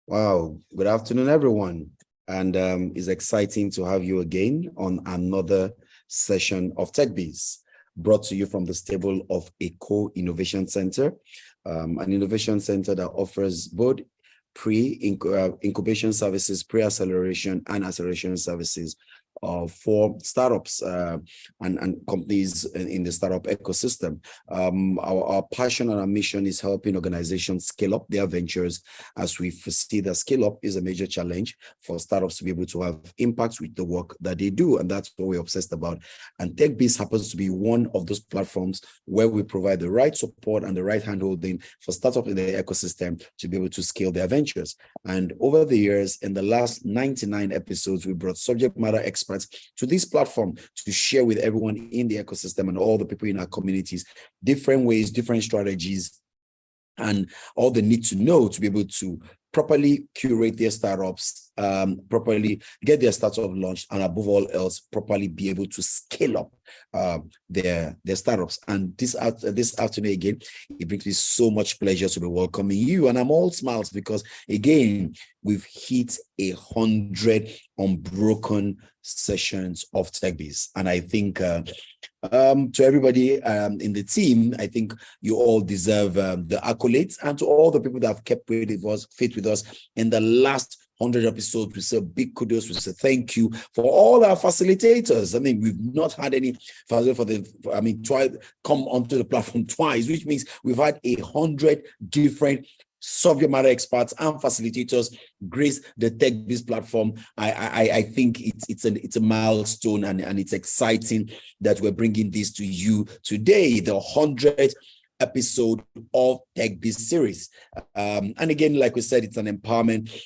Wow, good afternoon, everyone. And it's exciting to have you again on another session of Techbiz, brought to you from the stable of a co-innovation center, an innovation center that offers both incubation services, pre-acceleration and acceleration services for startups and companies in the startup ecosystem. Our passion and our mission is helping organizations scale up their ventures, as we foresee that scale up is a major challenge for startups to be able to have impact with the work that they do. And that's what we're obsessed about. And Techbiz happens to be one of those platforms where we provide the right support and the right handholding for startups in the ecosystem to be able to scale their ventures. And over the years, in the last 99 episodes, we brought subject matter experts to this platform to share with everyone in the ecosystem and all the people in our communities different ways, different strategies, and all the need to know to be able to properly curate their startups, properly get their startup launched, and above all else, properly be able to scale up their startups. And this afternoon again, it brings me so much pleasure to be welcoming you. And I'm all smiles because again, we've hit 100 unbroken sessions of Techbiz. And I think to everybody in the team, I think you all deserve the accolades, and to all the people that have kept faith with us in the last 100 episodes, we say big kudos, we say thank you for all our facilitators. I mean, we've not had any come onto the platform twice, which means we've had 100 different subject matter experts and facilitators grace the Techbiz platform. I think it's a milestone, and it's exciting that we're bringing this to you today, the 100th episode of Techbiz series. And again, like we said, it's an empowerment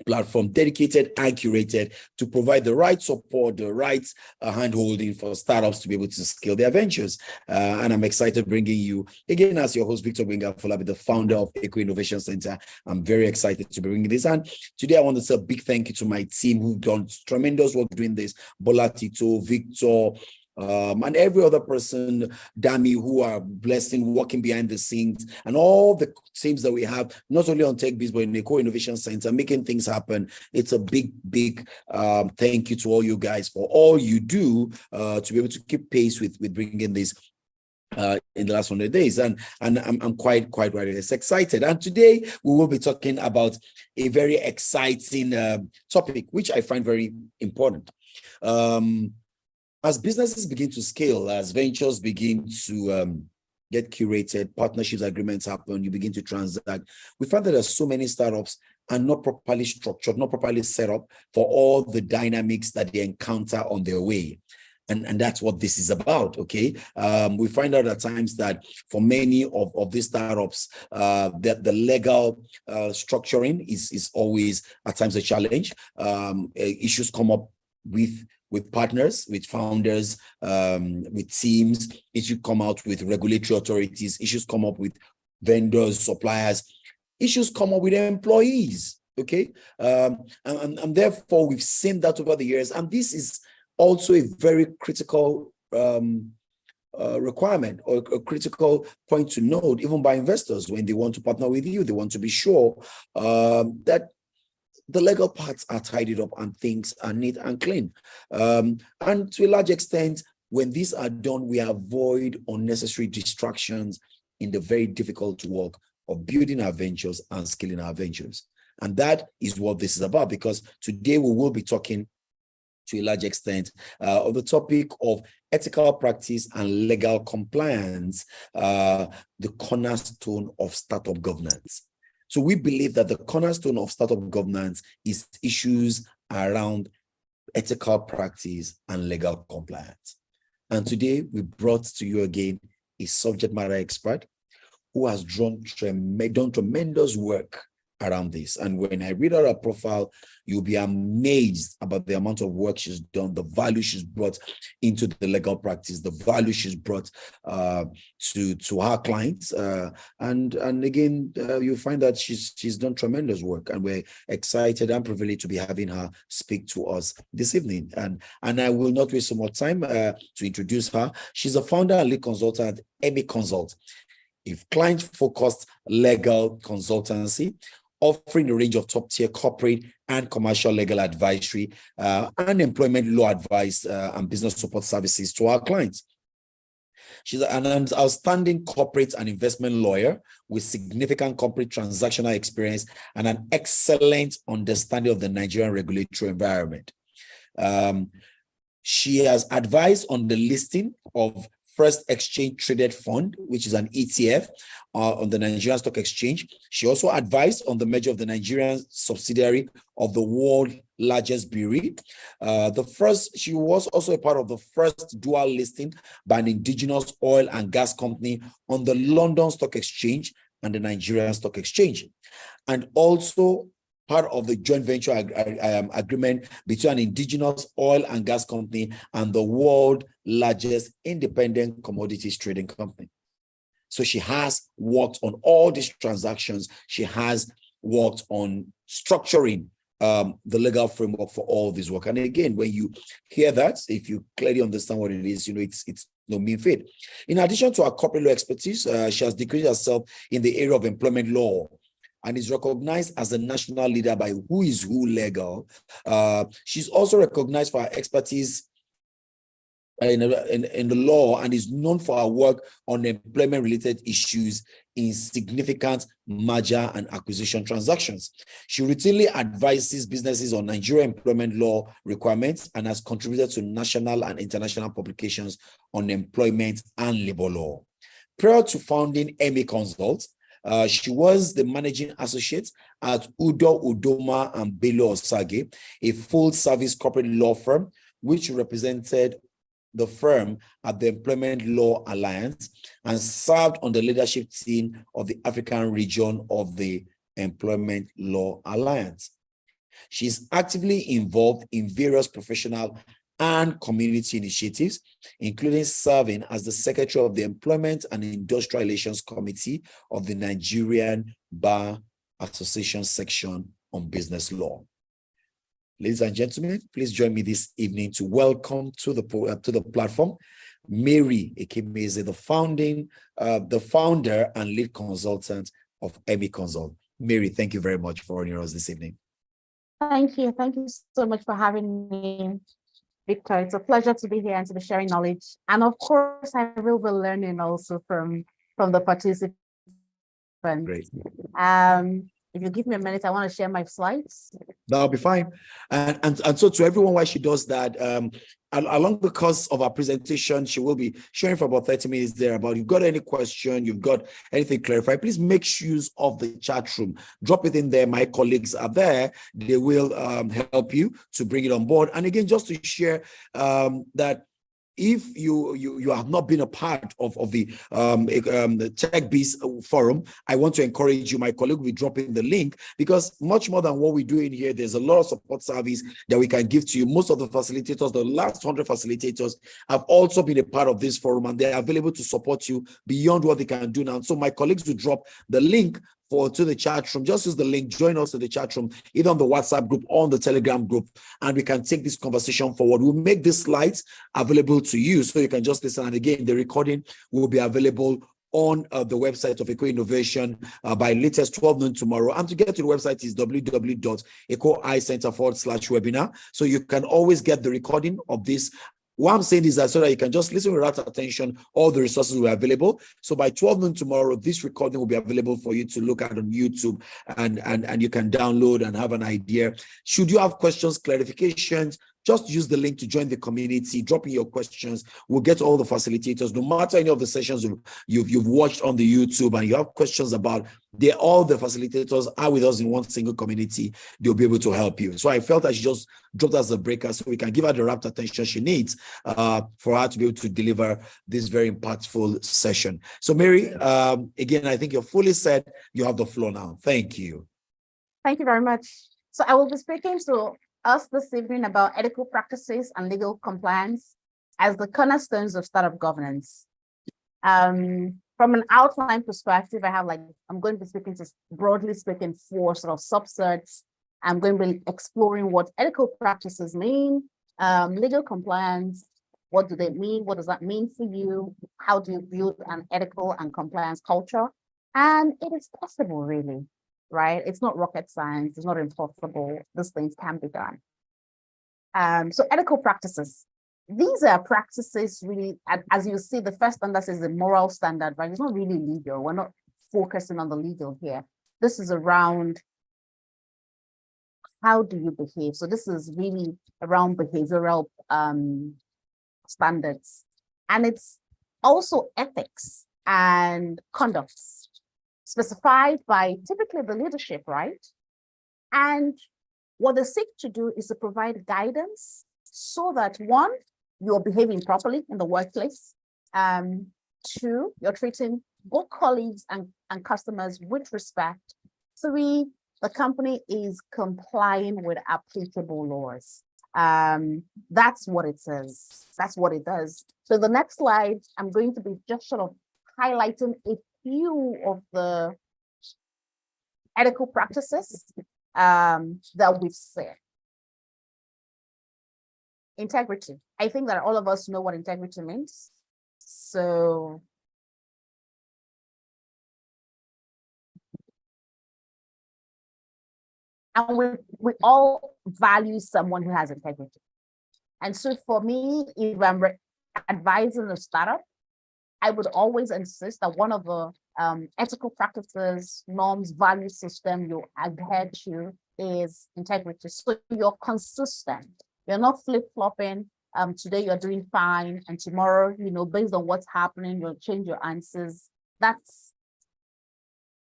platform dedicated and curated to provide the right support, the right hand-holding for startups to be able to scale their ventures. And I'm excited bringing you, again, as your host, Victor Wenga-Folabi, the founder of Eco Innovation Center. I'm very excited to be bringing this. And today I want to say a big thank you to my team who've done tremendous work doing this. Bola, Tito, Victor, and every other person, Dami, who are blessing, working behind the scenes, and all the teams that we have, not only on Techbiz, but in the Co-Innovation Center, making things happen. It's a big thank you to all you guys for all you do to be able to keep pace with bringing this in the last 100 days. And I'm quite ready. It's excited. And today we will be talking about a very exciting topic, which I find very important. As businesses begin to scale, as ventures begin to get curated, partnerships, agreements happen, you begin to transact, we find that there's so many startups are not properly structured, not properly set up for all the dynamics that they encounter on their way. And that's what this is about, okay? We find out at times that for many of these startups, that the legal structuring is always at times a challenge. Issues come up with partners, with founders, with teams. Issues come out with regulatory authorities. Issues come up with vendors, suppliers. Issues come up with employees, okay? And therefore, we've seen that over the years. And this is also a very critical requirement, or a critical point to note, even by investors when they want to partner with you. They want to be sure that the legal parts are tidied up and things are neat and clean. And to a large extent, when these are done, we avoid unnecessary distractions in the very difficult work of building our ventures and scaling our ventures. And that is what this is about, because today we will be talking to a large extent of the topic of ethical practice and legal compliance, the cornerstone of startup governance. So we believe that the cornerstone of startup governance is issues around ethical practice and legal compliance. And today we brought to you again a subject matter expert who has done tremendous work around this. And when I read out her profile, you'll be amazed about the amount of work she's done, the value she's brought into the legal practice, the value she's brought to her clients. And again, you'll find that she's done tremendous work, and we're excited and privileged to be having her speak to us this evening. And I will not waste so much time to introduce her. She's a founder and lead consultant at EMI Consult, a client-focused legal consultancy offering a range of top-tier corporate and commercial legal advisory and employment law advice and business support services to our clients. She's an outstanding corporate and investment lawyer with significant corporate transactional experience and an excellent understanding of the Nigerian regulatory environment. She has advised on the listing of First Exchange Traded Fund, which is an ETF on the Nigerian Stock Exchange. She also advised on the merger of the Nigerian subsidiary of the world's largest brewery. She was also a part of the first dual listing by an indigenous oil and gas company on the London Stock Exchange and the Nigerian Stock Exchange, and also part of the joint venture agreement between an indigenous oil and gas company and the world's largest independent commodities trading company. So she has worked on all these transactions. She has worked on structuring the legal framework for all this work. And again, when you hear that, if you clearly understand what it is, it's no mean feat. In addition to her corporate law expertise, she has declared herself in the area of employment law and is recognized as a national leader by Who is Who Legal. She's also recognized for her expertise in the law and is known for her work on employment-related issues in significant merger and acquisition transactions. She routinely advises businesses on Nigerian employment law requirements and has contributed to national and international publications on employment and labor law. Prior to founding MA Consult, she was the managing associate at Udo Udoma and Bello Osage, a full-service corporate law firm, which represented the firm at the Employment Law Alliance and served on the leadership team of the African region of the Employment Law Alliance. She's actively involved in various professional and community initiatives, including serving as the Secretary of the Employment and Industrial Relations Committee of the Nigerian Bar Association section on business law. Ladies and gentlemen, please join me this evening to welcome to the platform Mary Ekemeze, the founder and lead consultant of MA Consult. Mary, thank you very much for joining us this evening. Thank you. Thank you so much for having me, Victor. It's a pleasure to be here and to be sharing knowledge. And of course, I will be learning also from the participants. Great. If you give me a minute, I want to share my slides. That'll be fine. And so to everyone, while she does that, along the course of our presentation, she will be sharing for about 30 minutes there about you've got any question, you've got anything clarified, please make use of the chat room. Drop it in there. My colleagues are there. They will help you to bring it on board. And again, just to share that if you have not been a part of the Techbiz forum, I want to encourage you. My colleague will be dropping the link, because much more than what we do in here, there's a lot of support service that we can give to you. Most of the facilitators, the last 100 facilitators, have also been a part of this forum, and they're available to support you beyond what they can do now. So my colleagues will drop the link to the chat room. Just use the link, join us in the chat room, either on the WhatsApp group or on the Telegram group, and we can take this conversation forward. We'll make these slides available to you so you can just listen. And again, the recording will be available on the website of Eco Innovation by latest 12 noon tomorrow. And to get to the website is www.ecoicenter.com/webinar. So you can always get the recording of this. What I'm saying is that so that you can just listen with rapt attention, all the resources were available. So by 12 noon tomorrow, this recording will be available for you to look at on YouTube, and you can download and have an idea. Should you have questions, clarifications, just use the link to join the community, drop in your questions. We'll get all the facilitators, no matter any of the sessions you've watched on the YouTube and you have questions about, all the facilitators are with us in one single community. They'll be able to help you. So I felt I should just drop that as a breaker so we can give her the rapt attention she needs for her to be able to deliver this very impactful session. So Mary, again, I think you're fully set. You have the floor now. Thank you. Thank you very much. So I will be speaking to us this evening about ethical practices and legal compliance as the cornerstones of startup governance. From an outline perspective, I'm going to be speaking to, broadly speaking, 4 sort of subsets. I'm going to be exploring what ethical practices mean, legal compliance, what do they mean? What does that mean for you? How do you build an ethical and compliance culture? And it is possible, really. right? It's not rocket science, it's not impossible. These things can be done. So ethical practices. These are practices really, as you see, the first standard is the moral standard, right? It's not really legal. We're not focusing on the legal here. This is around how do you behave? So this is really around behavioral standards. And it's also ethics and conducts specified by typically the leadership, right? And what they seek to do is to provide guidance so that one, you're behaving properly in the workplace. Two, you're treating both colleagues and customers with respect. Three, the company is complying with applicable laws. That's what it says. That's what it does. So the next slide, I'm going to be just sort of highlighting a few of the ethical practices that we've said. Integrity. I think that all of us know what integrity means. So and we all value someone who has integrity. And so for me, if I'm advising a startup, I would always insist that one of the ethical practices, norms, value system you adhere to is integrity. So you're consistent. You're not flip-flopping. Today you're doing fine, and tomorrow, based on what's happening, you'll change your answers.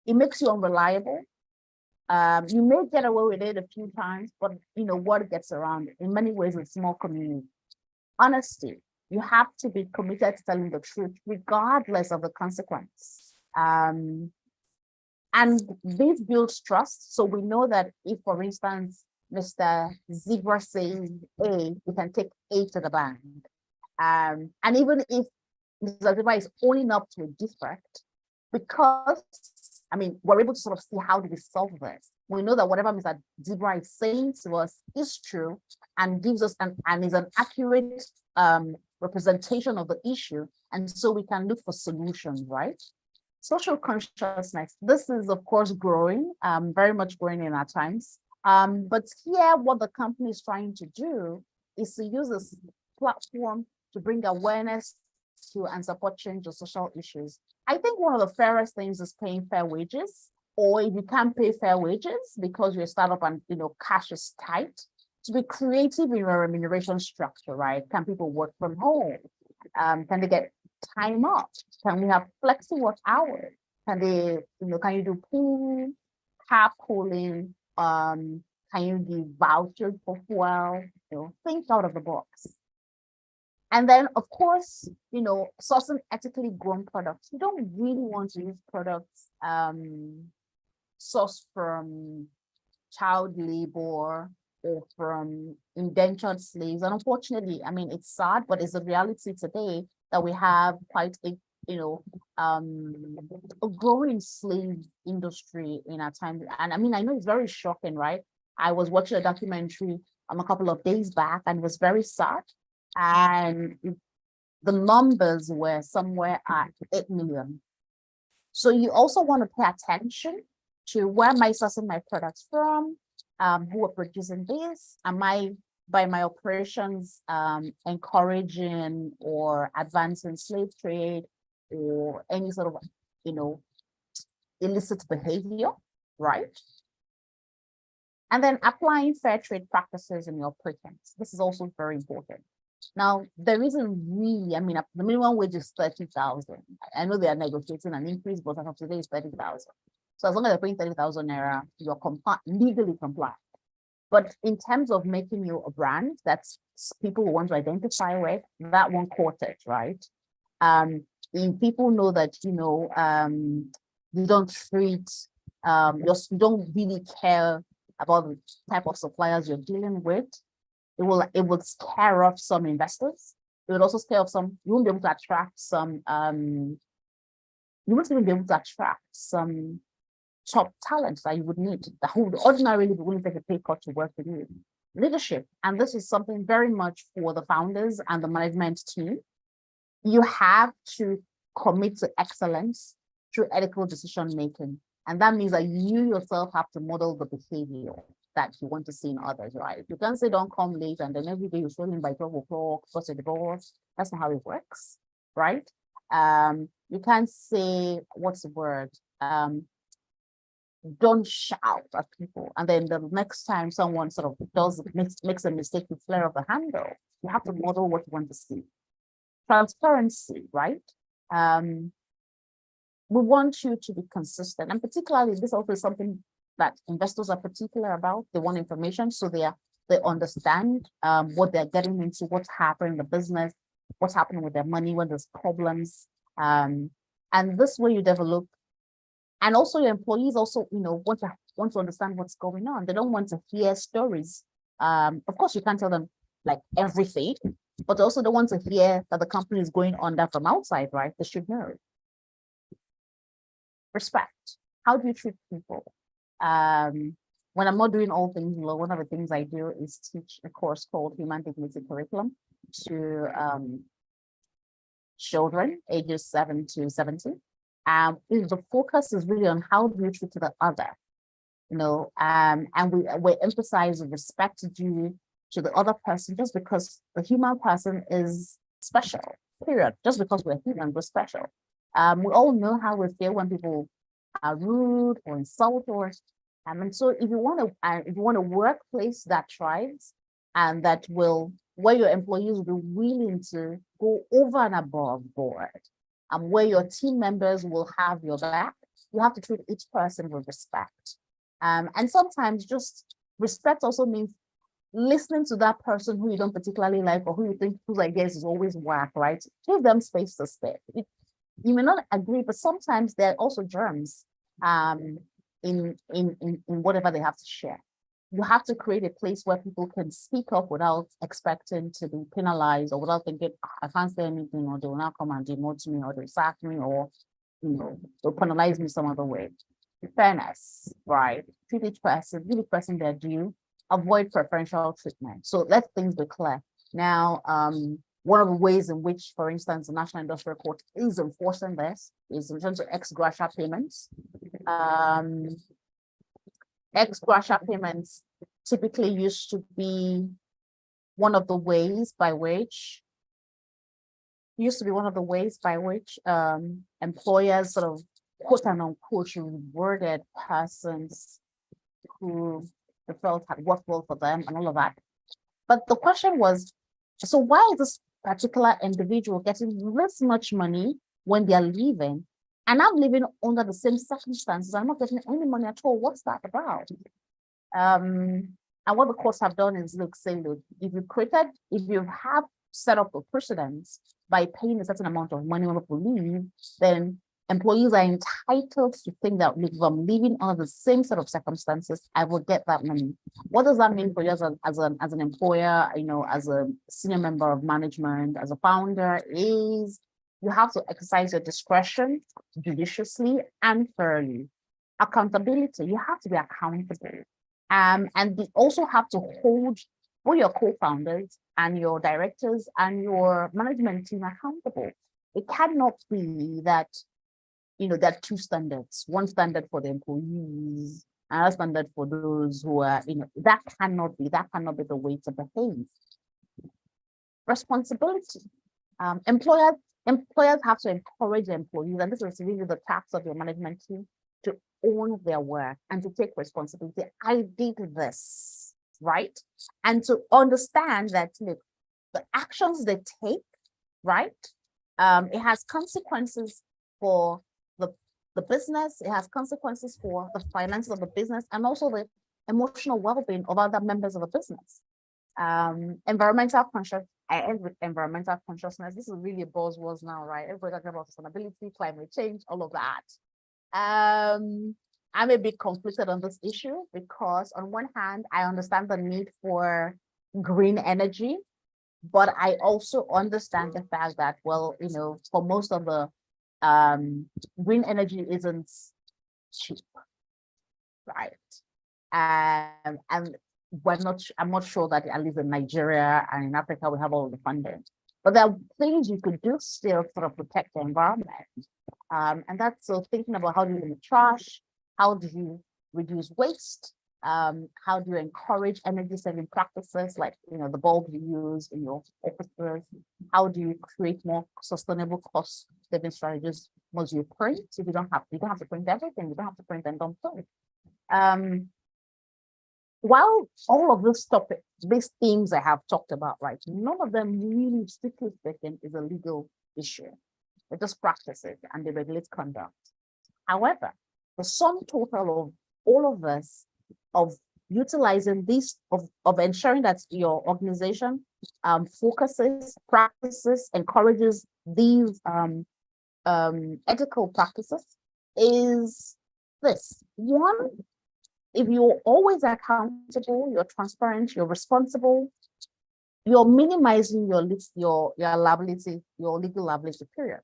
It makes you unreliable. You may get away with it a few times, but word gets around. In many ways, it's small community. Honesty. You have to be committed to telling the truth, regardless of the consequence. And this builds trust. So we know that if, for instance, Mr. Zebra says A, you can take A to the bank. And even if Mr. Zebra is owning up to a defect, because, we're able to sort of see how do we solve this. We know that whatever Mr. Zebra is saying to us is true and gives us and is an accurate representation of the issue. And so we can look for solutions, right? Social consciousness. This is, of course, growing, very much growing in our times. But here, what the company is trying to do is to use this platform to bring awareness to and support change of social issues. I think one of the fairest things is paying fair wages, or if you can't pay fair wages because you're a startup and cash is tight, to be creative in your remuneration structure, right? Can people work from home? Can they get time off? Can we have flexible work hours? Can they, can you do pool, carpooling? Can you give vouchers for fuel? Think out of the box. And then, of course, sourcing ethically grown products. You don't really want to use products sourced from child labor or from indentured slaves. And unfortunately, it's sad, but it's a reality today that we have quite a growing slave industry in our time. And I know it's very shocking, right? I was watching a documentary a couple of days back, and it was very sad. And the numbers were somewhere at 8 million. So you also want to pay attention to where am I sourcing my products from, who are producing this? Am I, by my operations, encouraging or advancing slave trade or any sort of, illicit behavior, right? And then applying fair trade practices in your operations. This is also very important. Now, there isn't really, the minimum wage is 30,000. I know they are negotiating an increase, but as of today is 30,000. So as long as they're paying 30,000 naira, you're legally compliant. But in terms of making you a brand that's people who want to identify with, that one quartet, right? If people know that, you don't treat, you don't really care about the type of suppliers you're dealing with, it will scare off some investors. It would also scare off some, you won't be able to attract some, you won't even be able to attract some top talent that you would need, that would ordinarily be willing to take a pay cut to work with you. Leadership, and this is something very much for the founders and the management team. You have to commit to excellence through ethical decision making. And that means that you yourself have to model the behavior that you want to see in others, right? You can't say don't come late and then every day you're showing by 12 o'clock, first of the boss. That's not how it works, right? You can't say, what's the word? Don't shout at people. And then the next time someone sort of makes a mistake, you flare up the handle. You have to model what you want to see. Transparency, right? We want you to be consistent. And particularly, this also is something that investors are particular about. They want information, so they understand what they're getting into, what's happening in the business, what's happening with their money, when there's problems. And this way you develop. And also your employees also, want to understand what's going on. They don't want to hear stories. Of course, you can't tell them like everything, but they also don't want to hear that the company is going under from outside, right? They should know. Respect. How do you treat people? When I'm not doing all things law, one of the things I do is teach a course called Human Dignity Curriculum to children ages 7 to 17. The focus is really on how do you treat the other, and we emphasize respect due to the other person, just because the human person is special, period. Just because we're human, we're special. We all know how we feel when people are rude or insult or, and so if you want a workplace that thrives and where your employees will be willing to go over and above board, and where your team members will have your back, you have to treat each person with respect. And sometimes just respect also means listening to that person who you don't particularly like or who you think whose ideas is always whack, right? Give them space to speak. You may not agree, but sometimes there are also germs in whatever they have to share. You have to create a place where people can speak up without expecting to be penalized or without thinking, I can't say anything, or they will not come and demote me or they'll sack me or they'll penalize me some other way. Fairness, right? Treat each person, give each person their due, avoid preferential treatment. So let things be clear. Now, one of the ways in which, for instance, the National Industrial Court is enforcing this is in terms of ex gratia payments. Ex gratia payments typically used to be one of the ways by which employers sort of quote unquote rewarded persons who they felt had worked well for them and all of that. But the question was, so why is this particular individual getting this much money when they're leaving, and I'm living under the same circumstances? I'm not getting any money at all. What's that about? And what the courts have done is look, if you have set up a precedence by paying a certain amount of money when people leave, then employees are entitled to think that if I'm living under the same set of circumstances, I will get that money. What does that mean for you as an employer, as a senior member of management, as a founder, is you have to exercise your discretion judiciously and fairly. Accountability, you have to be accountable. And you also have to hold all your co-founders and your directors and your management team accountable. It cannot be that there are two standards, one standard for the employees, another standard for those who are, that cannot be the way to behave. Responsibility. Employers have to encourage employees, and this is really the task of your management team, to own their work and to take responsibility. I did this, right? And to understand that the actions they take, right? It has consequences for the business, it has consequences for the finances of the business, and also the emotional well-being of other members of the business. Environmental consciousness. This is really a buzzword now, right? Everybody talking about sustainability, climate change, all of that. I'm a bit conflicted on this issue because on one hand, I understand the need for green energy, but I also understand the fact that, for most of the green energy isn't cheap, right? And I'm not sure that at least in Nigeria and in Africa we have all the funding, but there are things you could do still to sort of protect the environment. And that's so thinking about how do you limit trash, How do you reduce waste? How do you encourage energy saving practices like the bulb you use in your offices? How do you create more sustainable cost saving strategies? Must you print? If you don't have to print everything, you don't have to print and don't print. While all of these topics, these themes I have talked about, right, none of them really, strictly speaking, is a legal issue. They're just practices and they regulate conduct. However, the sum total of all of this, of utilizing these, of ensuring that your organization focuses, practices, encourages these ethical practices is this. One, if you're always accountable, you're transparent, you're responsible, you're minimizing your liability, your legal liability period.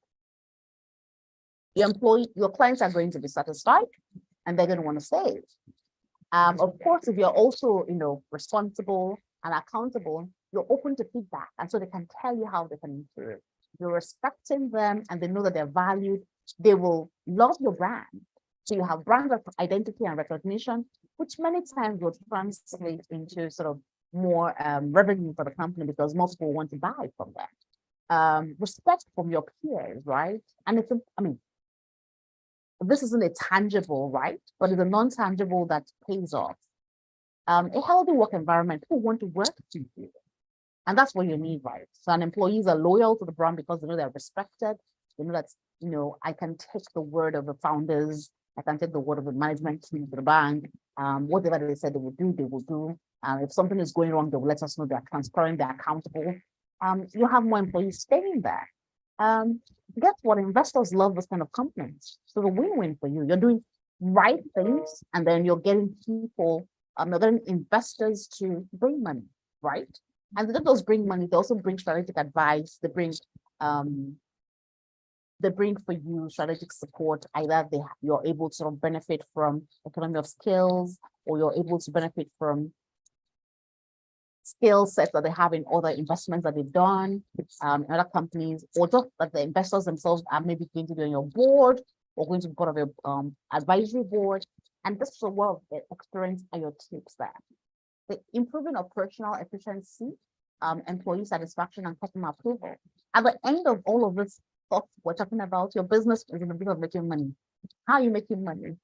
Your clients are going to be satisfied and they're going to want to stay. Of course, if you're also, responsible and accountable, you're open to feedback. And so they can tell you how they can improve. You're respecting them and they know that they're valued. They will love your brand. So you have brand identity and recognition, which many times will translate into sort of more revenue for the company because most people want to buy from them. Respect from your peers, right? And it's, this isn't a tangible, right? But it's a non-tangible that pays off. A healthy work environment, people want to work with you. And that's what you need, right? So an employees are loyal to the brand because they know they're respected. They know that, I can take the word of the founders, I can take the word of the management team to the bank. Whatever they said they will do, they will do. If something is going wrong, they will let us know. They're transparent, they're accountable. You have more employees staying there. Guess what? Investors love this kind of companies. So the win-win for you. You're doing right things, and then you're getting people, you're getting investors to bring money, right? And they don't just bring money, they also bring strategic advice, they bring for you strategic support. Either you're able to sort of benefit from economy of skills, or you're able to benefit from skill sets that they have in other investments that they've done in other companies, or just that the investors themselves are maybe going to be on your board or going to be part of your advisory board. And this is a lot of the experience and your tips there. The improving operational efficiency, employee satisfaction, and customer approval. At the end of all of this stuff we're talking about, your business is in the business of making money. How are you making money?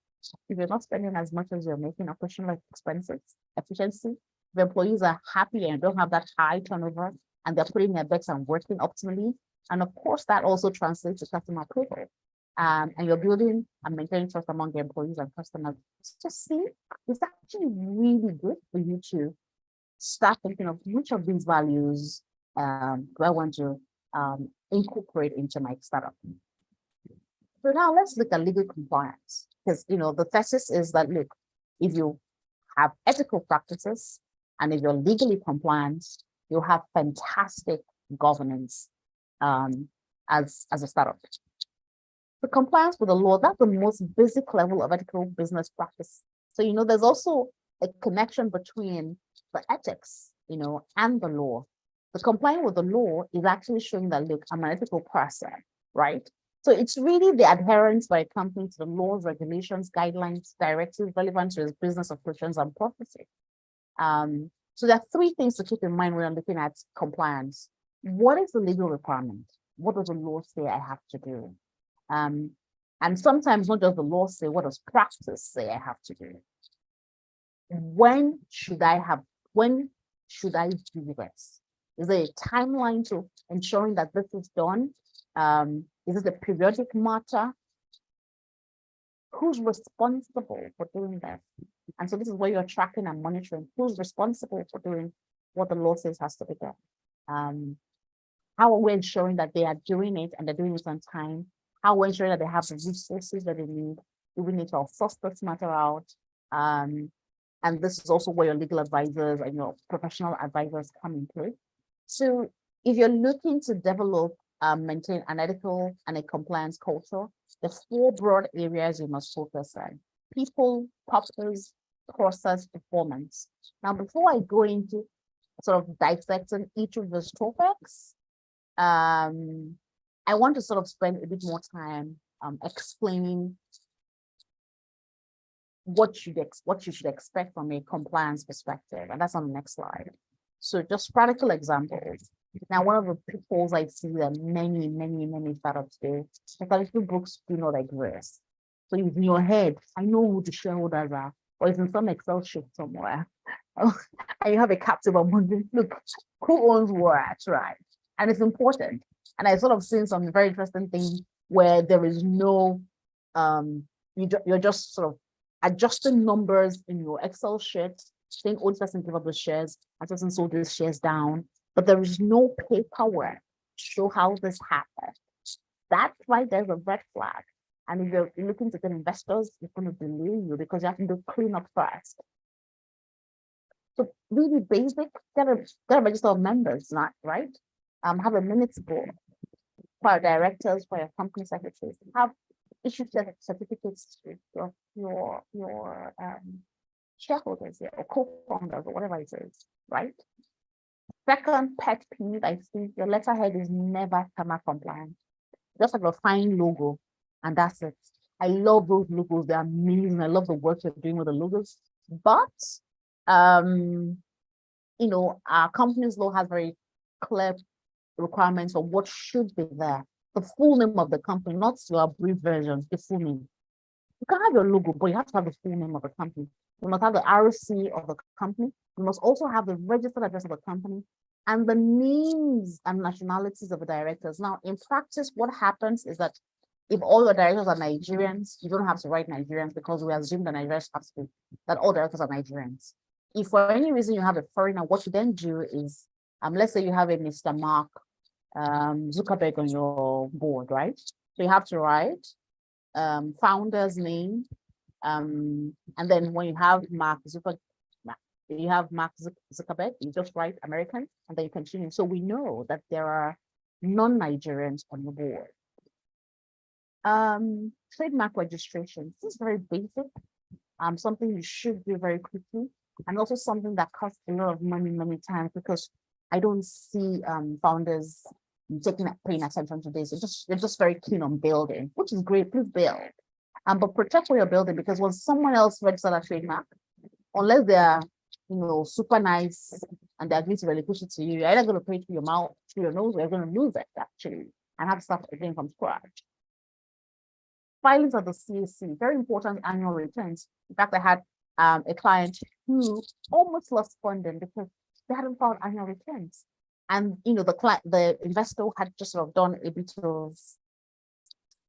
If you're not spending as much as you're making operational expenses, efficiency, the employees are happy and don't have that high turnover, and they're putting their bets and working optimally. And of course, that also translates to customer approval. And you're building and maintaining trust among the employees and customers. So see, it's actually really good for you to start thinking of which of these values do I want to incorporate into my startup. So now let's look at legal compliance, because the thesis is that, look, if you have ethical practices and if you're legally compliant, you'll have fantastic governance as a startup. The compliance with the law, that's the most basic level of ethical business practice. So, there's also a connection between the ethics, and the law. The complying with the law is actually showing that, look, I'm an ethical person, right? So it's really the adherence by a company to the laws, regulations, guidelines, directives relevant to its business operations and processes. So there are three things to keep in mind when you're looking at compliance. What is the legal requirement? What does the law say I have to do? And sometimes not just the law say, what does practice say I have to do? When should I do this? Is there a timeline to ensuring that this is done? Is it a periodic matter? Who's responsible for doing this? And so this is where you're tracking and monitoring who's responsible for doing what the law says has to be done. How are we ensuring that they are doing it and they're doing it on time? How are we ensuring that they have the resources that they need? Do we need to suss this matter out? And this is also where your legal advisors and your professional advisors come in play. So if you're looking to develop, maintain an ethical and a compliance culture, the four broad areas you must focus on: people, purpose, process, performance. Now, before I go into sort of dissecting each of those topics, I want to sort of spend a bit more time explaining what you should expect from a compliance perspective, and that's on the next slide. So just practical examples. Now, one of the pitfalls I see that many startups do, statistical books do not exist. So it's in your head, I know who the shareholders are, or it's in some Excel sheet somewhere. And you have a captive of wondering, look, who owns what, right? And it's important. And I sort of seen some very interesting things where there is no, you're just sort of adjusting numbers in your Excel sheet, saying, oh, this person gave up the shares, that person sold these shares down, but there is no paperwork to show how this happened. That's why there's a red flag. And if you're looking to get investors, it's going to delay you because you have to do cleanup first. So really basic, get a register of members, not right? Have a minutes board for your directors, for your company secretaries, have issue certificates to your shareholders or co-founders or whatever it is, right? Second pet peeve, I think your letterhead is never CAMA compliant. Just have a fine logo, and that's it. I love those logos; they're amazing. I love the work you're doing with the logos, but you know, our company's law has very clear requirements for what should be there. The full name of the company, not your brief version, the full name. You can have your logo, but you have to have the full name of the company. You must have the RC of the company. You must also have the registered address of the company and the names and nationalities of the directors. Now, in practice, what happens is that if all your directors are Nigerians, you don't have to write Nigerians because we assume the Nigerians have to be, that all directors are Nigerians. If for any reason you have a foreigner, what you then do is, let's say you have a Mr. Mark Zuckerberg on your board, right? So you have to write founder's name, and then when you have Mark Zuckerberg, you just write American, and then you continue. So we know that there are non-Nigerians on the board. Trademark registration. This is very basic. Something you should do very quickly, and also something that costs a lot of money many times because I don't see founders paying attention to this. They're just very keen on building, which is great. Please build, but protect what you're building, because when someone else registers a trademark, unless they're super nice and they agree to relinquish it to you, you're either going to pay through your mouth, through your nose, or you're going to lose it actually and have to start again from scratch. Filings of the CAC, very important annual returns. In fact, I had a client who almost lost funding because they hadn't filed annual returns. And the investor had just sort of done a bit of,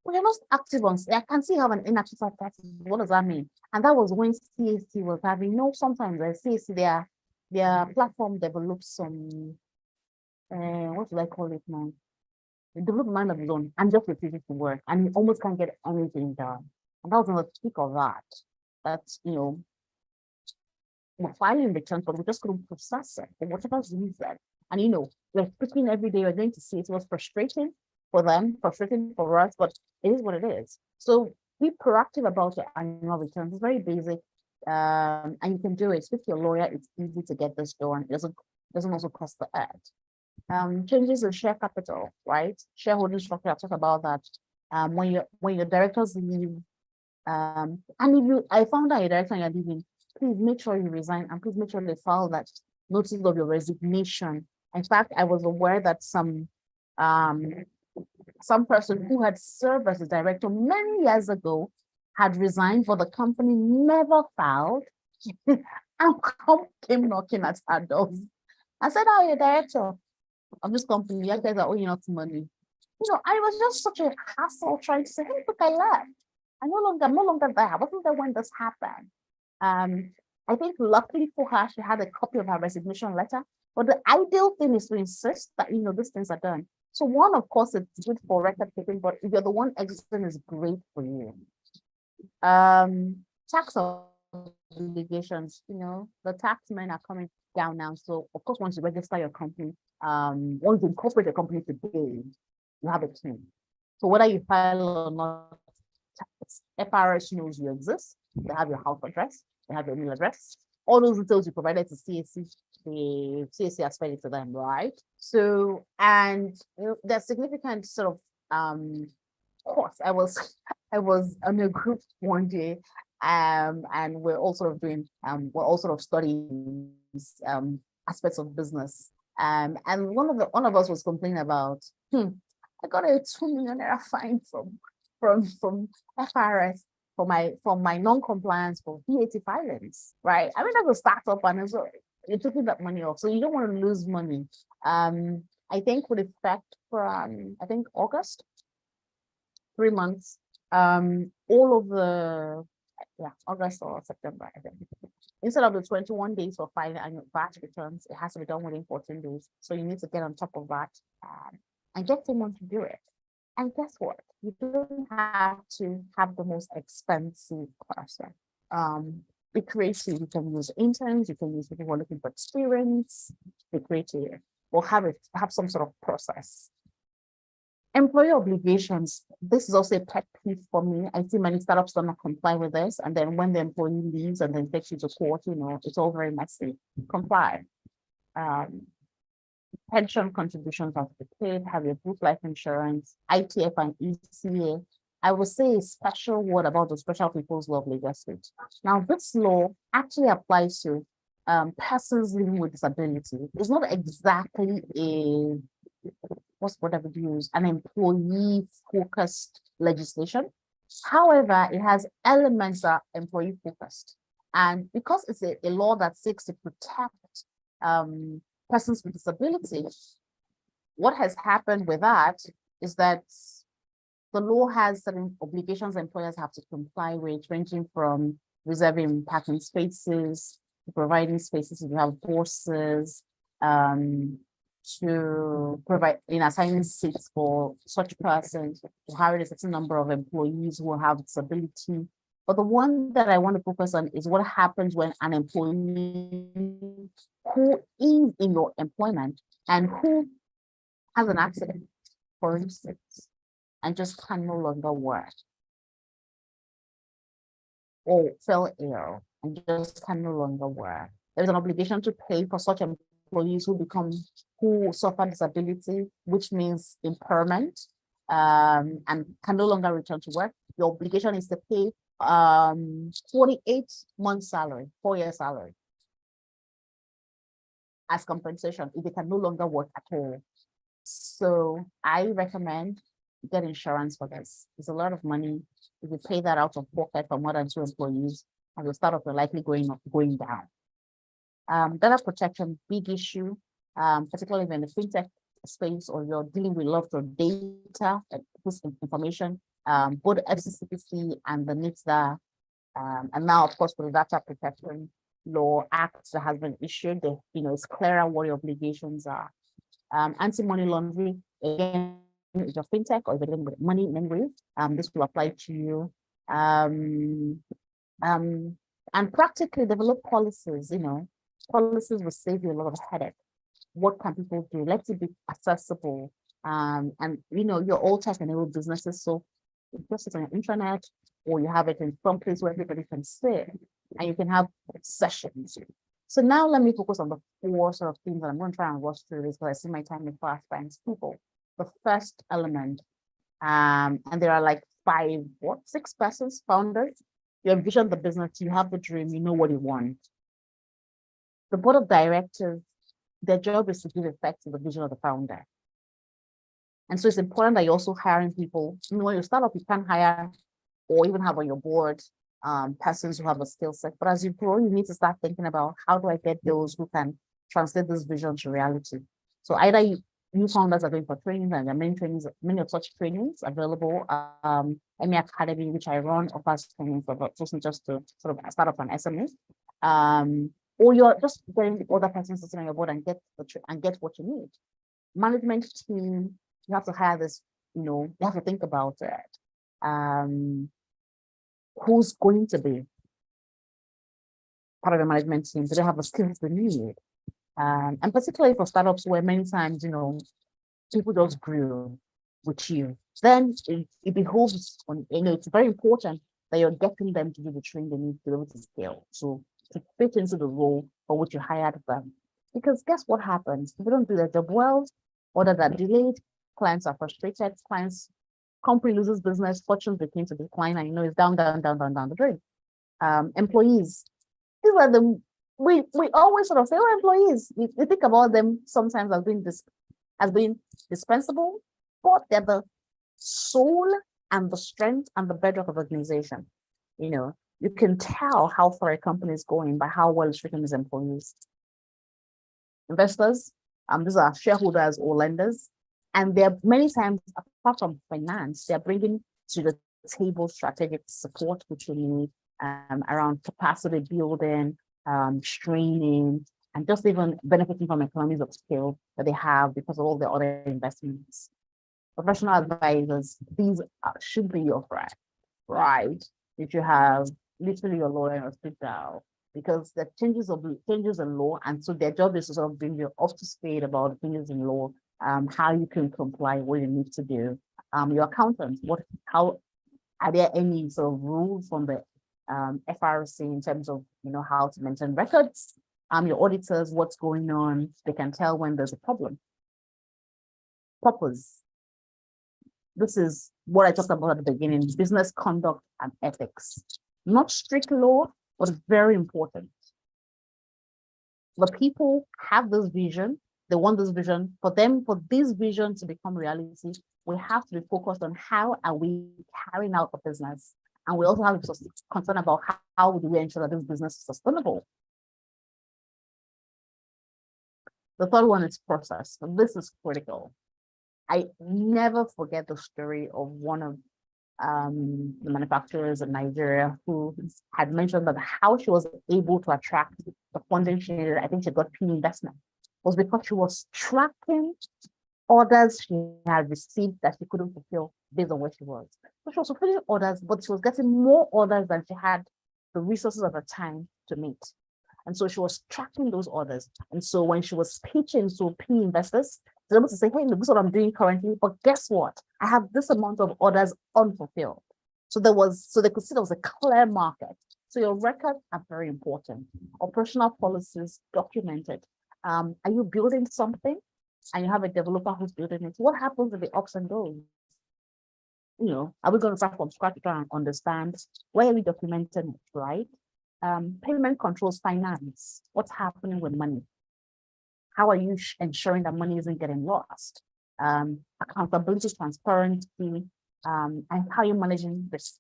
well, you're not active on, I can see how an inactive practice, what does that mean? And that was when CAC was having, sometimes the CAC, their platform develops some, what do I call it now? They develop mind of its own and just refuses to work, and you almost can't get anything done. And that was on the peak of that. That's, we're filing returns, but we just couldn't process it for whatever reason. And we're speaking every day, we're going to see it was frustrating for them, frustrating for us, but it is what it is. So be proactive about your annual returns. It's very basic. And you can do it. Speak to your lawyer, it's easy to get this done. It doesn't also cost the ad. Changes in share capital, right? Shareholding structure, I'll talk about that. When your directors leave, and if I found out your director and you're leaving, please make sure you resign, and please make sure they file that notice of your resignation. In fact, I was aware that some person who had served as a director many years ago had resigned, but the company never filed, and came knocking at our doors. I said, "Oh, you're director of this company, you guys are owing us money." I was just such a hassle trying to say, "Hey, look, I left. I'm no longer there. I wasn't there when this happened." I think luckily for her, she had a copy of her resignation letter. But the ideal thing is to insist that these things are done. So one, of course, it's good for record keeping, but if you're the one exiting, is great for you. Tax obligations, the tax men are coming down now. So of course, once you register your company, once you incorporate your company today, you have a team. So whether you file or not, FRS knows you exist. They have your house address, they have your email address. All those details you provided to CAC, the CAC has fed it to them, right? So, and there's significant sort of course. I was on a group one day, And we're also doing, we're also studying aspects of business. And one of us was complaining about, I got a 2 million naira fine from FRS for my non-compliance for VAT filings, right? I mean, that's a startup, and so you're taking that money off, so you don't want to lose money. I think with effect from I think August, 3 months, all of the August or September, I think. Instead of the 21 days for filing annual VAT returns, it has to be done within 14 days. So you need to get on top of that and get someone to do it. And guess what? You don't have to have the most expensive person. Be creative. You can use interns. You can use people who are looking for experience. Be creative. Or have some sort of process. Employee obligations. This is also a pet peeve for me. I see many startups do not comply with this, and then when the employee leaves and then takes you to court, it's all very messy. Comply. Pension contributions have to be paid. Have your group life insurance, ITF and ECA. I will say a special word about the Special People's Law of Lagos State. Now, this law actually applies to persons living with disability. It's not exactly what's what I would use, an employee-focused legislation. However, it has elements that are employee-focused. And because it's a law that seeks to protect persons with disability, what has happened with that is that the law has certain obligations employers have to comply with, ranging from reserving parking spaces, to providing spaces if you have courses, to provide in assigning seats for such persons, to hire a certain number of employees who have disability. But the one that I want to focus on is what happens when an employee who is in your employment and who has an accident, for instance, and just can no longer work, or fell ill and just can no longer work. There is an obligation to pay for such employees who suffer disability, which means impairment, and can no longer return to work. Your obligation is to pay 48 months salary, 4 years salary as compensation if they can no longer work at all. So I recommend get insurance for this. It's a lot of money. If you pay that out of pocket for more than 2 employees, and the startup will likely going down. Data protection, big issue, particularly when the fintech space or you're dealing with lots of data and this information, both FCCPC and the NITSA, and now of course with the Data Protection Law Act that has been issued, it's clearer what your obligations are. Anti-money laundering, again, if you're fintech or if you're dealing with money in any way, this will apply to you. And practically develop policies, policies will save you a lot of headache. What can people do? Let it be accessible. And you're all tech-enabled businesses, so you just sit on your internet or you have it in some place where everybody can see, and you can have sessions. So now let me focus on the 4 sort of things that I'm going to try and rush through this because I see my time in fast times people. The first element, and there are like 6 persons, founders. You envision the business, you have the dream, you know what you want. The board of directors, their job is to give effect to the vision of the founder. And so it's important that you're also hiring people. When you start up, you can't hire or even have on your board persons who have a skill set. But as you grow, you need to start thinking about how do I get those who can translate this vision to reality. So either you founders are going for trainings, and there are many of such trainings available. ME Academy, which I run, offers trainings for just to sort of start up an SME. Or you're just getting the other person sitting on your board and get what you need. Management team, you have to hire this, you have to think about it. Who's going to be part of the management team? Do they have the skills they need? And particularly for startups where many times, people just grew with you, then it behoves on, it's very important that you're getting them to do the training they need to be able to scale. So to fit into the role for which you hired them. Because guess what happens? If they don't do their job well, orders are delayed, clients are frustrated, company loses business, fortunes begin to decline, and it's down the drain. Employees. These are the we always sort of say, oh, employees. We think about them sometimes as being dispensable, but they're the soul and the strength and the bedrock of the organization. You know, you can tell how far a company is going by how well it's treating its employees. Investors, these are shareholders or lenders, and they're many times, apart from finance, they're bringing to the table strategic support, which you need around capacity building, training, and just even benefiting from economies of scale that they have because of all the other investments. Professional advisors, these should be your friend, right? If you have literally your lawyer or sit down, because the changes in law, and so their job is to sort of bring you up to speed about the changes in law, how you can comply, what you need to do. Your accountants, how are there any sort of rules from the FRC in terms of how to maintain records? Your auditors, what's going on? They can tell when there's a problem. Purpose. This is what I talked about at the beginning: business conduct and ethics. Not strict law, but very important. The people have this vision. They want this vision. For this vision to become reality, we have to be focused on how are we carrying out the business. And we also have to be concerned about how do we ensure that this business is sustainable. The third one is process. And this is critical. I never forget the story of one of the manufacturers in Nigeria who had mentioned that how she was able to attract the funding she needed. I think she got PE investment was because she was tracking orders she had received that she couldn't fulfill based on where she was. So she was fulfilling orders, but she was getting more orders than she had the resources at the time to meet. And so she was tracking those orders. And so when she was pitching to PE investors, they were able to say, hey, look, this is what I'm doing currently, but guess what? I have this amount of orders unfulfilled. So they could see there was a clear market. So your records are very important. Operational policies documented. Are you building something and you have a developer who's building it? What happens with the ups and downs? Are we going to start from scratch to try and understand where are we documenting it, right? Payment controls, finance. What's happening with money? How are you ensuring that money isn't getting lost? Accountability, transparency, and how you're managing risk.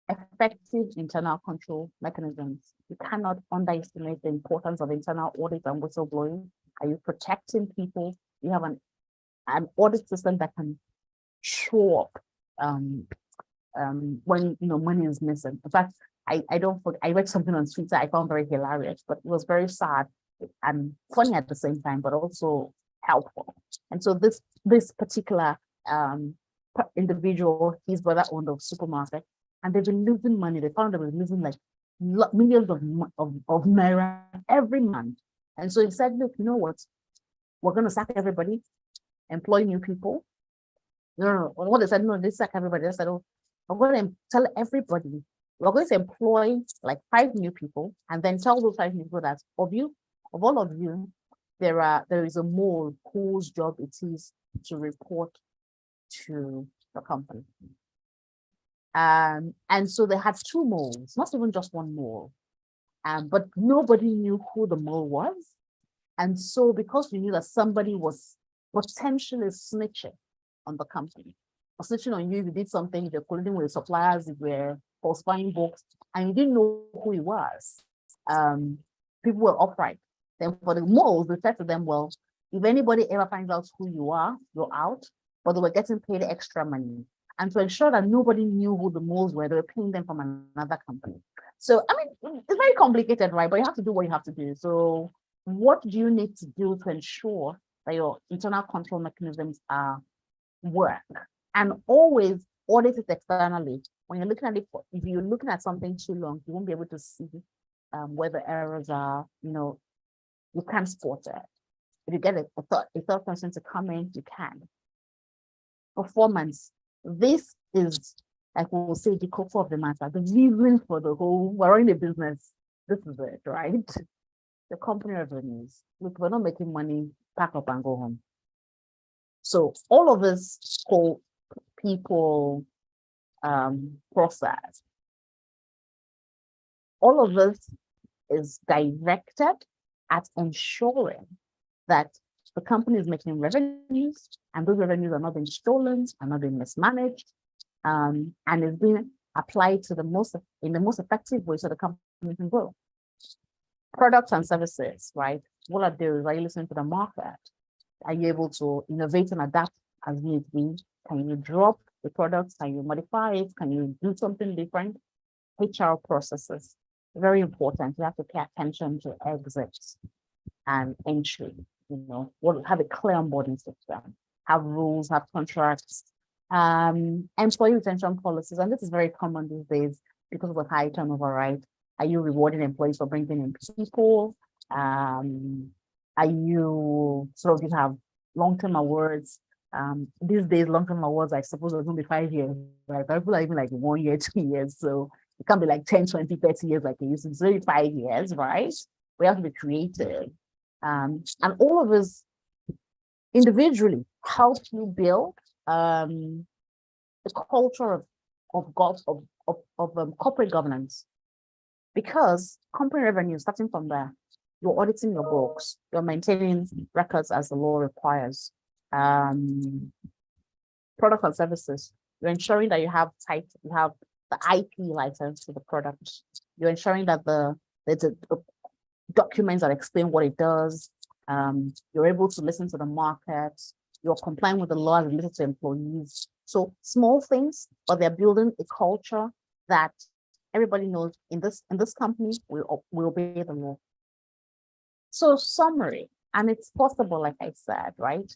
Effective internal control mechanisms. You cannot underestimate the importance of internal audit and whistleblowing. Are you protecting people? You have an audit system that can show up when money is missing. In fact, I read something on Twitter I found very hilarious, but it was very sad and funny at the same time, but also helpful. And so this particular individual, his brother owned a supermarket, and they've been losing money. They found they were losing like millions of naira every month. And so he said, look, you know what? We're going to sack everybody, employ new people. No. What they said, no, they sack everybody. They said, oh, I'm going to tell everybody, we're going to employ like 5 new people, and then tell those 5 new people that of all of you, there is a mole whose job it is to report to the company. And so they had 2 moles, not even just 1 mole. But nobody knew who the mole was. And so because we knew that somebody was potentially snitching on the company, or snitching on you if you did something, they're colluding with suppliers, if they're falsifying books, and you didn't know who he was, people were upright. Then for the moles, they said to them, well, if anybody ever finds out who you are, you're out. But they were getting paid extra money. And to ensure that nobody knew who the moles were, they were paying them from another company. So, I mean, it's very complicated, right? But you have to do what you have to do. So what do you need to do to ensure that your internal control mechanisms work? And always audit it externally. When you're looking at it, if you're looking at something too long, you won't be able to see where the errors are. You can't spot it. If you get a third person to come in, you can. Performance. This is, like we'll say, the core of the matter. The reason for the whole, we're in a business. This is it, right? The company revenues. Look, we're not making money, pack up and go home. So all of this whole people process All of this is directed at ensuring that the company is making revenues, and those revenues are not being stolen, are not being mismanaged, and is being applied to in the most effective way so the company can grow. Products and services, right? What are those? Are you listening to the market? Are you able to innovate and adapt as need be? Can you drop the products? Can you modify it? Can you do something different? HR processes, very important. You have to pay attention to exits and entry. Have a clear onboarding system, have rules, have contracts, employee retention policies. And this is very common these days because of the high turnover, right? Are you rewarding employees for bringing in people? Are you you have long-term awards? These days, long-term awards, I suppose, are going to be 5 years, right? People are even like 1 year, 2 years. So it can't be like 10, 20, 30 years like it used to be. It's only 5 years, right? We have to be creative. And all of us individually help you build the culture of corporate governance. Because company revenue, starting from there, you're auditing your books, you're maintaining records as the law requires. Product and services, you're ensuring that you have the IP license to the product. You're ensuring that the documents that explain what it does. You're able to listen to the market. You're complying with the law and listen to employees. So small things, but they're building a culture that everybody knows in this company will obey the law. So summary, and it's possible, like I said, right?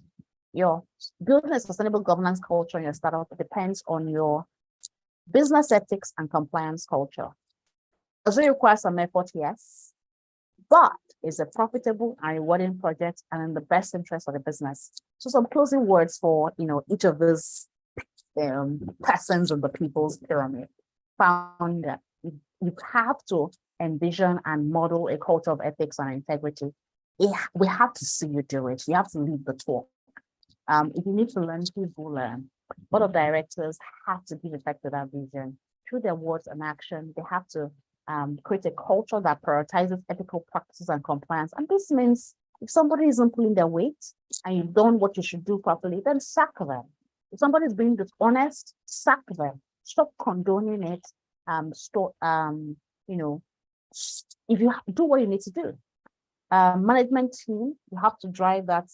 Your building a sustainable governance culture in your startup depends on your business ethics and compliance culture. Does it require some effort? Yes, but it's a profitable and rewarding project and in the best interest of the business. So some closing words for each of these persons of the people's pyramid. Founder, you have to envision and model a culture of ethics and integrity. We have to see you do it. You have to lead the talk. If you need to learn, please go learn. Board of directors have to give effect to that vision through their words and action. They have to create a culture that prioritizes ethical practices and compliance. And this means if somebody isn't pulling their weight and you've done what you should do properly, then sack them. If somebody is being dishonest, sack them. Stop condoning it. If you do what you need to do. Management team, you have to drive that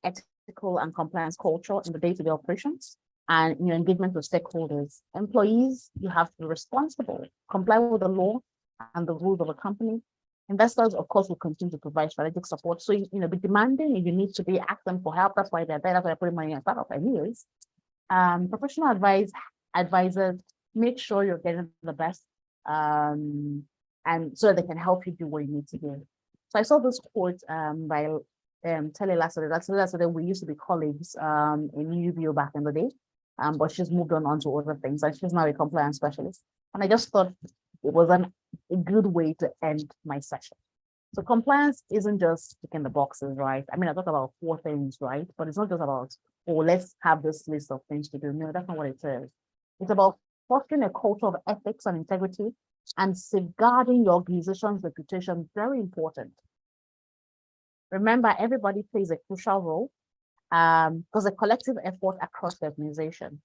ethical and compliance culture in the day-to-day operations and in your engagement with stakeholders. Employees, you have to be responsible, comply with the law and the rules of a company. Investors, of course, will continue to provide strategic support. So, be demanding. If you need to ask them for help. That's why they're there. That's why they're putting money in a startup anyways. Professional advisors, make sure you're getting the best and so they can help you do what you need to do. So I saw this quote by Tele Lassade. We used to be colleagues in UBO back in the day, but she's moved on to other things and she's now a compliance specialist. And I just thought it was a good way to end my session. So compliance isn't just ticking the boxes, right? I mean, I talk about 4 things, right? But it's not just about, let's have this list of things to do. No, that's not what it is. It's about fostering a culture of ethics and integrity and safeguarding your organization's reputation. Very important. Remember, everybody plays a crucial role because a collective effort across the organization.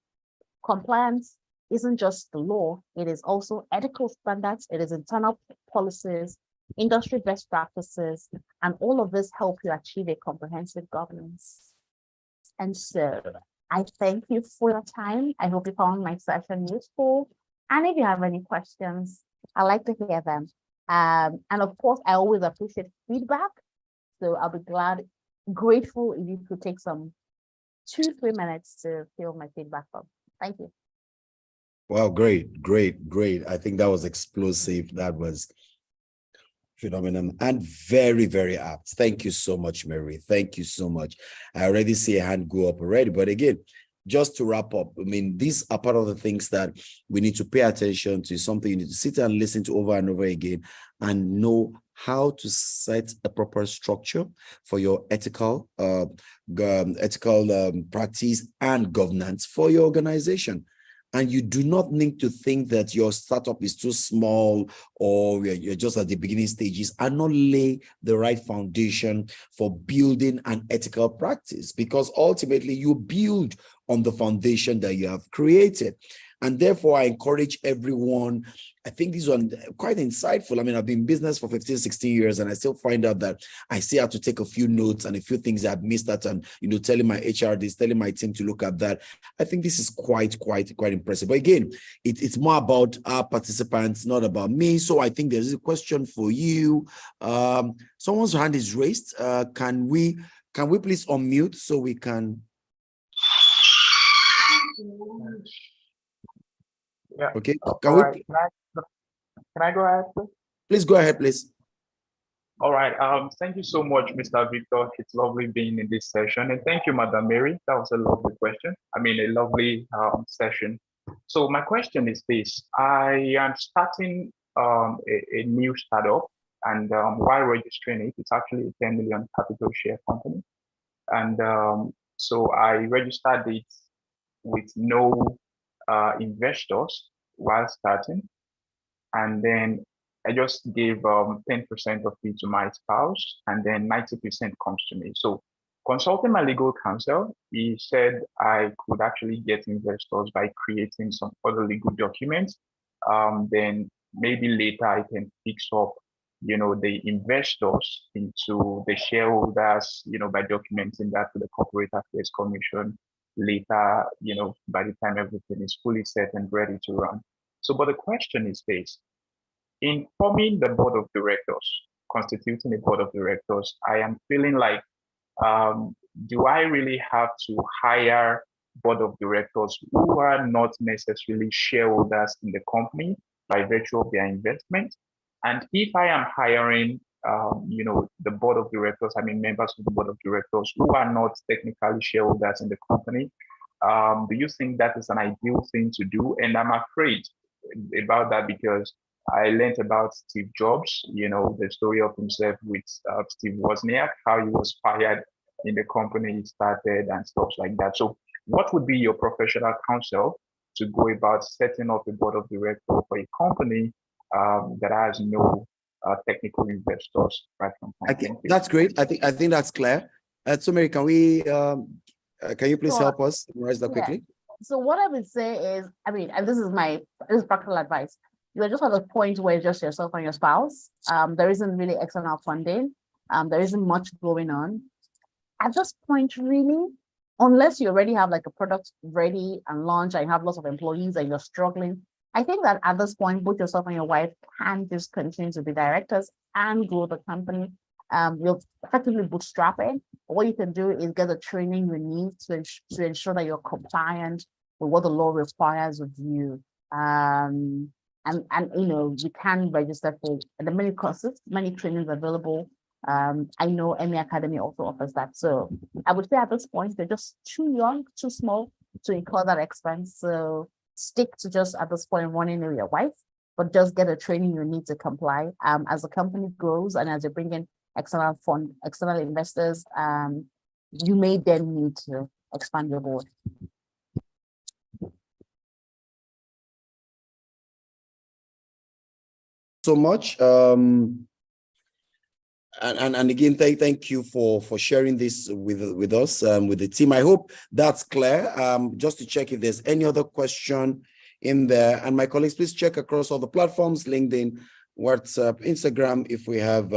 Compliance isn't just the law, it is also ethical standards, it is internal policies, industry best practices, and all of this help you achieve a comprehensive governance. And so I thank you for your time. I hope you found my session useful. And if you have any questions, I'd like to hear them. And of course, I always appreciate feedback. So I'll be grateful if you could take some 2-3 minutes to fill my feedback form. Thank you. Wow, great. I think that was explosive. That was phenomenal and very, very apt. Thank you so much, Mary. Thank you so much. I already see a hand go up already, but again, just to wrap up, I mean, these are part of the things that we need to pay attention to, something you need to sit and listen to over and over again and know how to set a proper structure for your ethical practice and governance for your organization. And you do not need to think that your startup is too small or you're just at the beginning stages, and not lay the right foundation for building an ethical practice, because ultimately you build on the foundation that you have created. And therefore, I encourage everyone. I think this one quite insightful. I mean, I've been in business for 15, 16 years, and I still find out that I still have to take a few notes and a few things I've missed out, and telling my HR this, telling my team to look at that. I think this is quite impressive. But again, it's more about our participants, not about me. So I think there's a question for you. Someone's hand is raised. Can we please unmute so we can? Yeah. Okay. Can I go ahead, please? Please go ahead, please. All right. Thank you so much, Mr. Victor. It's lovely being in this session. And thank you, Madam Mary. That was a lovely question. I mean, a lovely session. So my question is this. I am starting a new startup, and while registering it, it's actually a 10 million capital share company. And so I registered it with no investors while starting. And then I just gave 10% of it to my spouse, and then 90% comes to me. So consulting my legal counsel, he said I could actually get investors by creating some other legal documents. Then maybe later I can fix up, the investors into the shareholders, by documenting that to the Corporate Affairs Commission later, by the time everything is fully set and ready to run. So, but the question is this. In forming the board of directors, constituting a board of directors, I am feeling like, do I really have to hire board of directors who are not necessarily shareholders in the company by virtue of their investment? And if I am hiring, the board of directors, I mean, members of the board of directors who are not technically shareholders in the company, do you think that is an ideal thing to do? And I'm afraid about that because I learned about Steve Jobs, the story of himself with Steve Wozniak, how he was fired in the company he started and stuff like that. So what would be your professional counsel to go about setting up a board of directors for a company that has no technical investors right from time? That's great. I think that's clear. So Mary, can you please help us summarize that quickly? So what I would say is, I mean, and this is practical advice. You're just at a point where it's just yourself and your spouse. There isn't really external funding. There isn't much going on. At this point, really, unless you already have like a product ready and launched and you have lots of employees and you're struggling, I think that at this point, both yourself and your wife can just continue to be directors and grow the company. You'll effectively bootstrap it. What you can do is get the training you need to ensure that you're compliant with what the law requires of you. And you can register for the many courses, many trainings available. I know ME Academy also offers that. So I would say at this point, they're just too young, too small to incur that expense. So stick to just at this point running with your wife, but just get the training you need to comply. As the company grows and as you bring in external investors, you may then need to expand your board. So much. And again, thank you for sharing this with us, with the team. I hope that's clear. Just to check if there's any other question in there. And my colleagues, please check across all the platforms, LinkedIn, WhatsApp, Instagram, if we have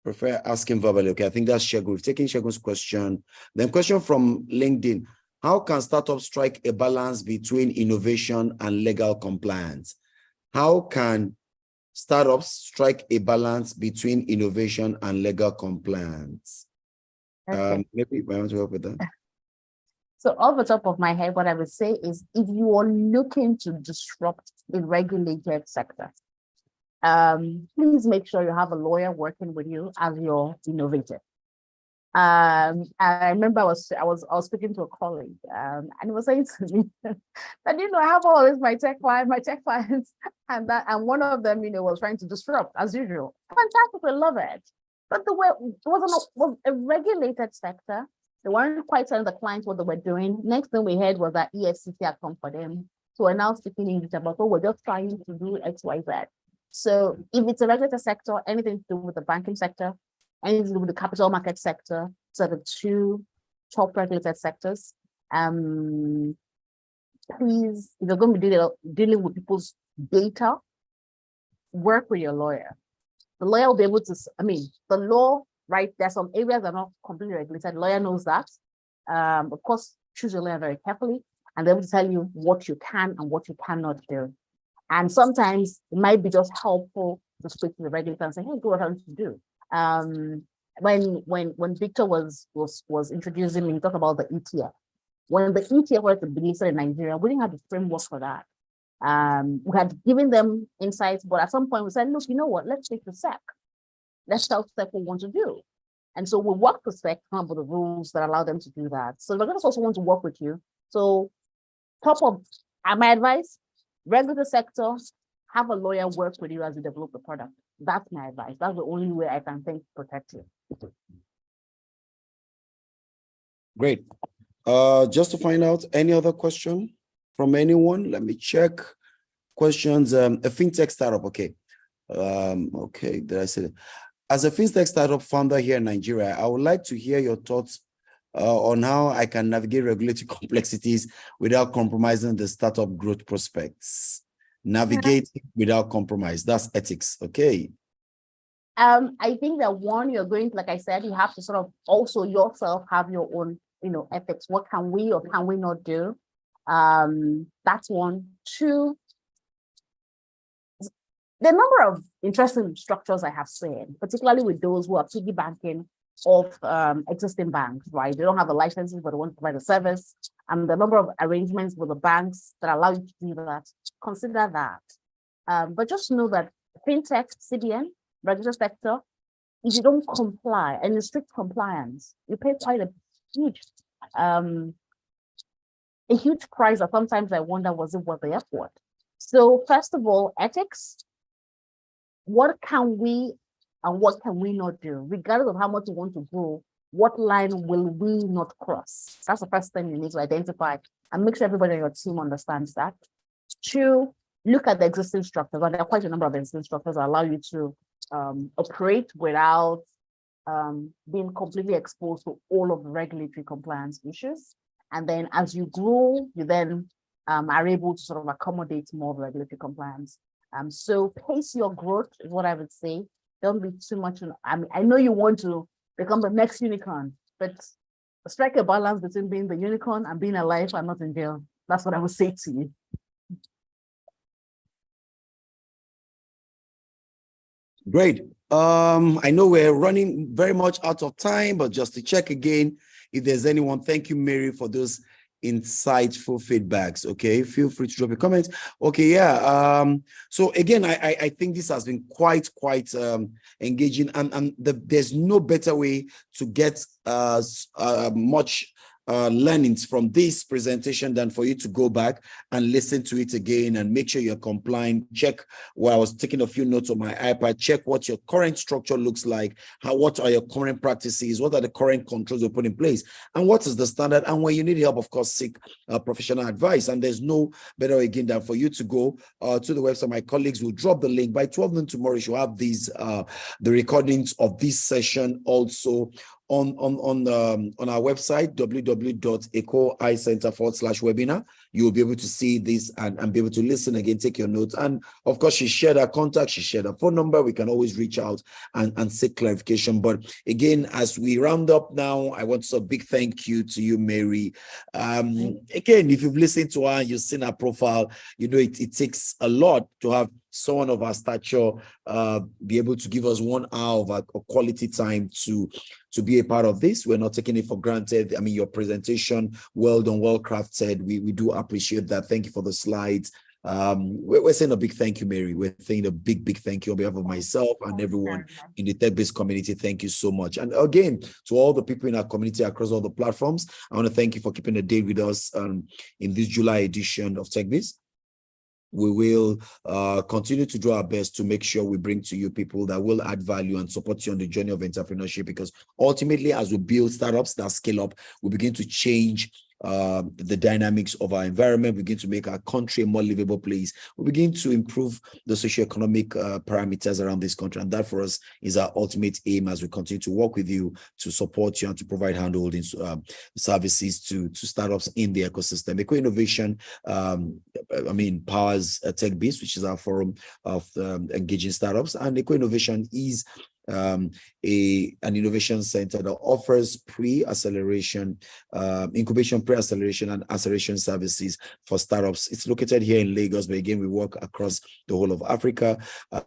prefer asking verbally. Okay, I think that's Shegun. We've taken Shegun's question. Then question from LinkedIn. How can startups strike a balance between innovation and legal compliance? How can startups strike a balance between innovation and legal compliance? Okay. Maybe I want to help with that. So off the top of my head, what I would say is if you are looking to disrupt a regulated sector, please make sure you have a lawyer working with you as your innovator. I remember I was speaking to a colleague, and he was saying to me that I have all this my tech clients, and one of them was trying to disrupt as usual. Fantastic, we love it. But the way it was a regulated sector, They weren't quite telling the clients what they were doing. Next thing we heard was that EFCC had come for them. So we're now speaking English about, oh, we're just trying to do X, Y, Z. So if it's a regulated sector, anything to do with the banking sector, anything to do with the capital market sector, so the two top regulated sectors, please, if you're going to be dealing with people's data, work with your lawyer. The lawyer will be able to, the law, right? There's some areas that are not completely regulated. The lawyer knows that. Of course, choose your lawyer very carefully, and they're able to tell you what you can and what you cannot do. And sometimes it might be just helpful to speak to the regulator and say, hey, do what I want to do. When Victor was introducing me, he talked about the ETF. When the ETF was released in Nigeria, we didn't have the framework for that. We had given them insights, but at some point we said, look, you know what, let's take the SEC. Let's tell SEC what we want to do. And so we work with SEC, come up with the rules that allow them to do that. So regulators also want to work with you. So top of my advice, regulator sector, have a lawyer work with you as you develop the product. That's my advice. That's the only way I can think to protect you. Great. Just to find out, any other question from anyone? Let me check. Questions. A fintech startup. Okay. Okay. Did I say that? As a fintech startup founder here in Nigeria, I would like to hear your thoughts on how I can navigate regulatory complexities without compromising the startup growth prospects. Navigate without compromise. That's ethics. Okay. I think that one, you're going to, like I said, you have to sort of also yourself have your own, ethics. What can we or can we not do? That's one. Two, the number of interesting structures I have seen, particularly with those who are piggybacking of existing banks, right? They don't have the licenses, but they want to provide the service. And the number of arrangements with the banks that allow you to do that, consider that. But just know that fintech, CBN, regular sector, if you don't comply, and in strict compliance, you pay quite a huge price that sometimes I wonder, was it worth the effort? So first of all, ethics. What can we and what can we not do? Regardless of how much you want to grow, what line will we not cross? That's the first thing you need to identify and make sure everybody on your team understands that. Two, look at the existing structures. And there are quite a number of existing structures that allow you to operate without being completely exposed to all of the regulatory compliance issues. And then as you grow, you then are able to sort of accommodate more regulatory compliance. So pace your growth is what I would say. Don't be too much. I know you want to become the next unicorn, but strike a balance between being the unicorn and being alive and not in jail. That's what I would say to you. Great. I know we're running very much out of time, but just to check again, if there's anyone, thank you, Mary, for those insightful feedbacks. Okay, feel free to drop a comment. Okay, yeah. So again, I think this has been quite engaging, and there's no better way to get much learnings from this presentation than for you to go back and listen to it again and make sure you're complying. Check where I was taking a few notes on my iPad. Check what your current structure looks like. What are your current practices? What are the current controls you put in place? And what is the standard? And when you need help, of course, seek professional advice. And there's no better way again than for you to go to the website. My colleagues will drop the link by 12 noon tomorrow. You have these the recordings of this session also on our website, www.ecoicenter.com/webinar. You will be able to see this and be able to listen again, take your notes. And of course, she shared her contact, she shared her phone number. We can always reach out and seek clarification. But again, as we round up now, I want to say a big thank you to you, Mary. Again, if you've listened to her and you've seen her profile, you know it takes a lot to have someone of our stature be able to give us 1 hour of a quality time to be a part of this. We're not taking it for granted. I mean, your presentation, well done, well crafted. We do appreciate that. Thank you for the slides. We're saying a big thank you, Mary. We're saying a big thank you on behalf of myself and everyone in the Techbiz community. Thank you so much. And again, to all the people in our community across all the platforms, I want to thank you for keeping the day with us in this July edition of Techbiz. we will continue to do our best to make sure we bring to you people that will add value and support you on the journey of entrepreneurship, because ultimately, as we build startups that scale up, we begin to change the dynamics of our environment, we begin to make our country a more livable place, we begin to improve the socioeconomic parameters around this country. And that for us is our ultimate aim as we continue to work with you to support you and to provide handholding services to startups in the ecosystem. Eco-innovation, powers Techbiz, which is our forum of engaging startups, and eco-innovation is an innovation center that offers pre-acceleration, incubation, pre-acceleration, and acceleration services for startups. It's located here in Lagos, but again, we work across the whole of Africa,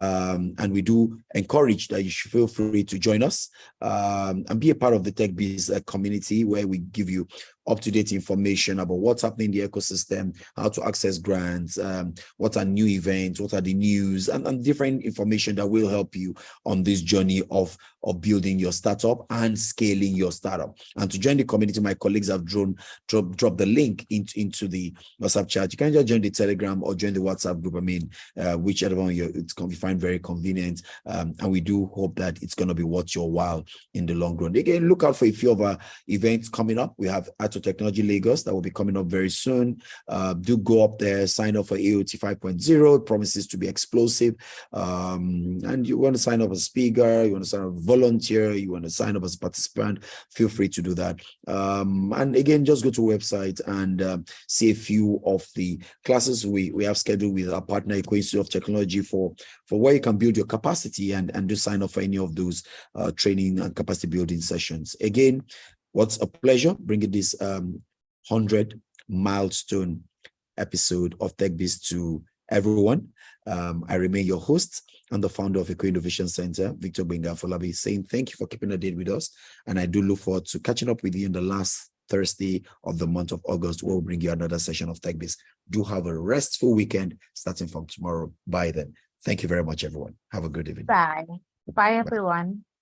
and we do encourage that you should feel free to join us and be a part of the Techbiz community, where we give you up-to-date information about what's happening in the ecosystem, how to access grants, what are new events, what are the news, and different information that will help you on this journey of building your startup and scaling your startup. And to join the community, my colleagues have dropped the link into the WhatsApp chat. You can just join the Telegram or join the WhatsApp group. Whichever one you find very convenient. And we do hope that it's going to be worth your while in the long run. Again, look out for a few of our events coming up. We have Technology Lagos that will be coming up very soon. Do go up there, sign up for AOT 5.0. It promises to be explosive. And you want to sign up as a speaker, you want to sign up as a volunteer, you want to sign up as a participant, feel free to do that. And again, just go to the website and see a few of the classes we have scheduled with our partner, Institute of Technology, for where you can build your capacity and do sign up for any of those training and capacity building sessions. Again, what's a pleasure bringing this 100 milestone episode of Techbiz to everyone. I remain your host and the founder of Eco Innovation Center, Victor Benga Folabi, saying thank you for keeping a date with us. And I do look forward to catching up with you in the last Thursday of the month of August, where we'll bring you another session of Techbiz. Do have a restful weekend starting from tomorrow. Bye then. Thank you very much, everyone. Have a good evening. Bye. Bye, everyone.